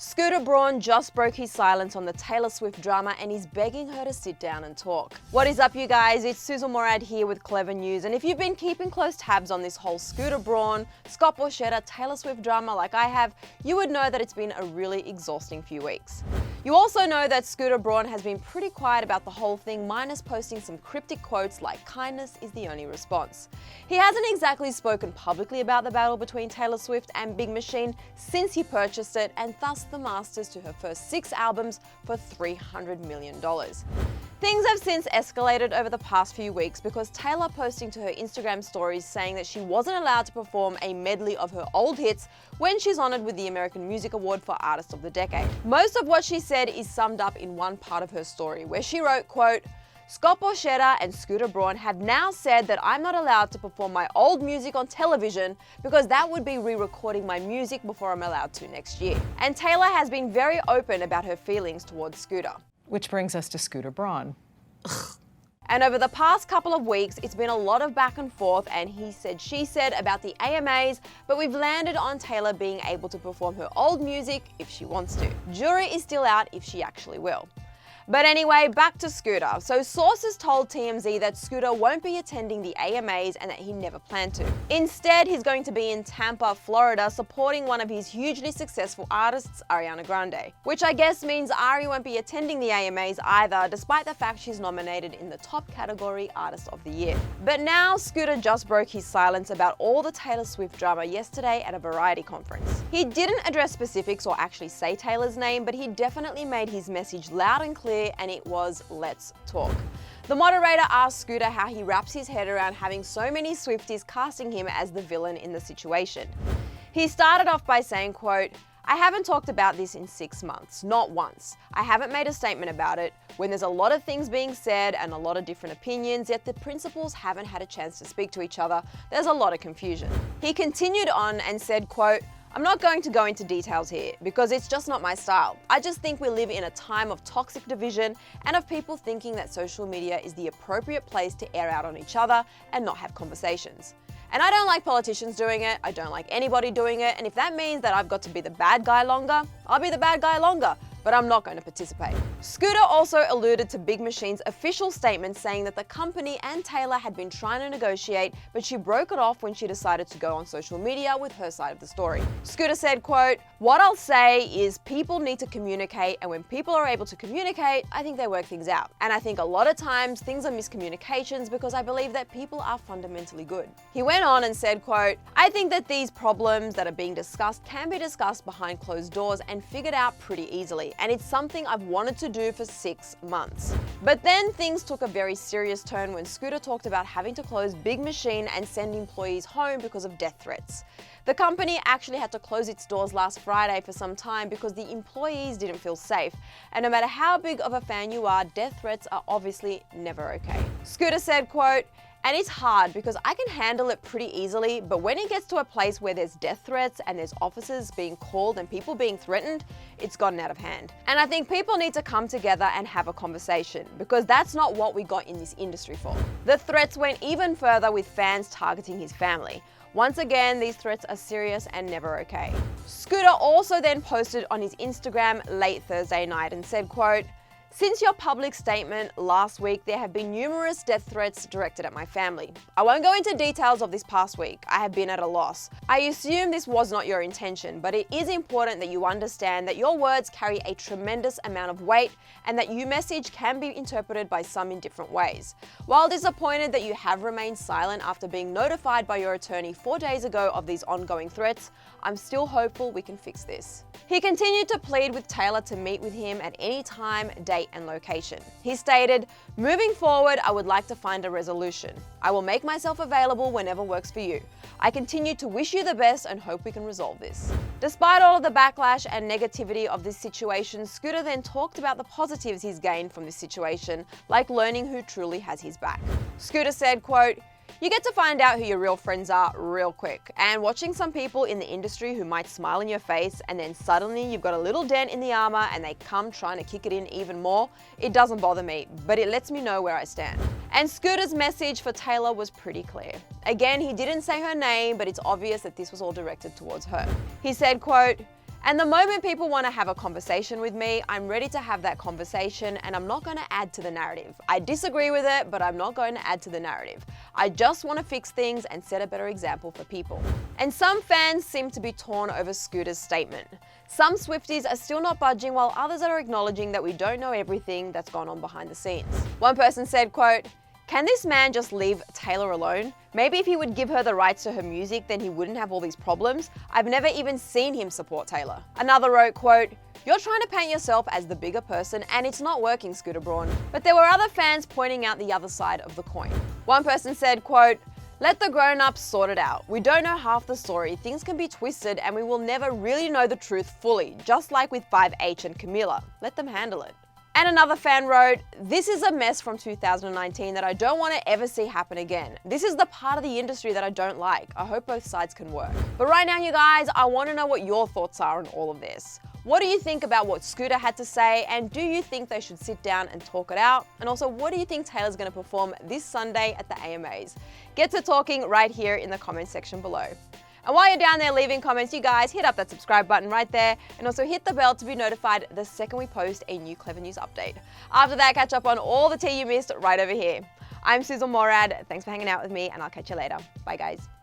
Scooter Braun just broke his silence on the Taylor Swift drama and is begging her to sit down and talk. What is up, you guys? It's Sussan Mourad here with Clevver News, and if you've been keeping close tabs on this whole Scooter Braun, Borchetta, Taylor Swift drama like I have, you would know that it's been a really exhausting few weeks. You also know that Scooter Braun has been pretty quiet about the whole thing, minus posting some cryptic quotes like "kindness is the only response." He hasn't exactly spoken publicly about the battle between Taylor Swift and Big Machine since he purchased it, and thus the masters to her first 6 albums for $300 million. Things have since escalated over the past few weeks because Taylor posting to her Instagram stories saying that she wasn't allowed to perform a medley of her old hits when she's honored with the American Music Award for Artist of the Decade. Most of what she said is summed up in one part of her story, where she wrote, quote, "Borchetta and Scooter Braun have now said that I'm not allowed to perform my old music on television because that would be re-recording my music before I'm allowed to next year." And Taylor has been very open about her feelings towards Scooter. Which brings us to Scooter Braun. And over the past couple of weeks, it's been a lot of back and forth and he said, she said about the AMAs, but we've landed on Taylor being able to perform her old music if she wants to. Jury is still out if she actually will. But anyway, back to Scooter. So sources told TMZ that Scooter won't be attending the AMAs and that he never planned to. Instead, he's going to be in Tampa, Florida, supporting one of his hugely successful artists, Ariana Grande. Which I guess means Ari won't be attending the AMAs either, despite the fact she's nominated in the top category Artist of the Year. But now, Scooter just broke his silence about all the Taylor Swift drama yesterday at a Variety conference. He didn't address specifics or actually say Taylor's name, but he definitely made his message loud and clear, and it was, "Let's talk." The moderator asked Scooter how he wraps his head around having so many Swifties casting him as the villain in the situation. He started off by saying, quote, "I haven't talked about this in 6 months, not once. I haven't made a statement about it. When there's a lot of things being said and a lot of different opinions, yet the principals haven't had a chance to speak to each other, there's a lot of confusion." He continued on and said, quote, "I'm not going to go into details here because it's just not my style. I just think we live in a time of toxic division and of people thinking that social media is the appropriate place to air out on each other and not have conversations. And I don't like politicians doing it, I don't like anybody doing it, and if that means that I've got to be the bad guy longer, I'll be the bad guy longer, but I'm not going to participate." Scooter also alluded to Big Machine's official statement saying that the company and Taylor had been trying to negotiate, but she broke it off when she decided to go on social media with her side of the story. Scooter said, quote, "What I'll say is people need to communicate, and when people are able to communicate, I think they work things out. And I think a lot of times things are miscommunications because I believe that people are fundamentally good." He went on and said, quote, "I think that these problems that are being discussed can be discussed behind closed doors and figured out pretty easily, and it's something I've wanted to do for 6 months. But then things took a very serious turn when Scooter talked about having to close Big Machine and send employees home because of death threats. The company actually had to close its doors last Friday for some time because the employees didn't feel safe. And no matter how big of a fan you are, death threats are obviously never okay." Scooter said, quote, "And it's hard because I can handle it pretty easily, but when it gets to a place where there's death threats and there's officers being called and people being threatened, it's gotten out of hand. And I think people need to come together and have a conversation because that's not what we got in this industry for." The threats went even further with fans targeting his family. Once again, these threats are serious and never okay. Scooter also then posted on his Instagram late Thursday night and said, quote, "Since your public statement last week, there have been numerous death threats directed at my family. I won't go into details of this past week. I have been at a loss. I assume this was not your intention, but it is important that you understand that your words carry a tremendous amount of weight and that your message can be interpreted by some in different ways. While disappointed that you have remained silent after being notified by your attorney 4 days ago of these ongoing threats, I'm still hopeful we can fix this." He continued to plead with Taylor to meet with him at any time, date, and location. He stated, "Moving forward, I would like to find a resolution. I will make myself available whenever works for you. I continue to wish you the best and hope we can resolve this." Despite all of the backlash and negativity of this situation, Scooter then talked about the positives he's gained from this situation, like learning who truly has his back. Scooter said, quote, "You get to find out who your real friends are real quick, and watching some people in the industry who might smile in your face and then suddenly you've got a little dent in the armor and they come trying to kick it in even more, it doesn't bother me, but it lets me know where I stand." And Scooter's message for Taylor was pretty clear. Again, he didn't say her name, but it's obvious that this was all directed towards her. He said, quote, And the moment people want to have a conversation with me, I'm ready to have that conversation and I'm not going to add to the narrative. I disagree with it, but I'm not going to add to the narrative. I just want to fix things and set a better example for people. And some fans seem to be torn over Scooter's statement. Some Swifties are still not budging while others are acknowledging that we don't know everything that's gone on behind the scenes. One person said, quote, "Can this man just leave Taylor alone? Maybe if he would give her the rights to her music, then he wouldn't have all these problems. I've never even seen him support Taylor." Another wrote, quote, "You're trying to paint yourself as the bigger person and it's not working, Scooter Braun." But there were other fans pointing out the other side of the coin. One person said, quote, "Let the grown-ups sort it out. We don't know half the story. Things can be twisted and we will never really know the truth fully, just like with 5H and Camila. Let them handle it." And another fan wrote, "This is a mess from 2019 that I don't want to ever see happen again. This is the part of the industry that I don't like. I hope both sides can work." But right now, you guys, I want to know what your thoughts are on all of this. What do you think about what Scooter had to say, and do you think they should sit down and talk it out? And also, what do you think Taylor's going to perform this Sunday at the AMAs? Get to talking right here in the comment section below. And while you're down there leaving comments, you guys hit up that subscribe button right there and also hit the bell to be notified the second we post a new Clevver News update. After that, catch up on all the tea you missed right over here. I'm Sussan Mourad. Thanks for hanging out with me and I'll catch you later. Bye guys.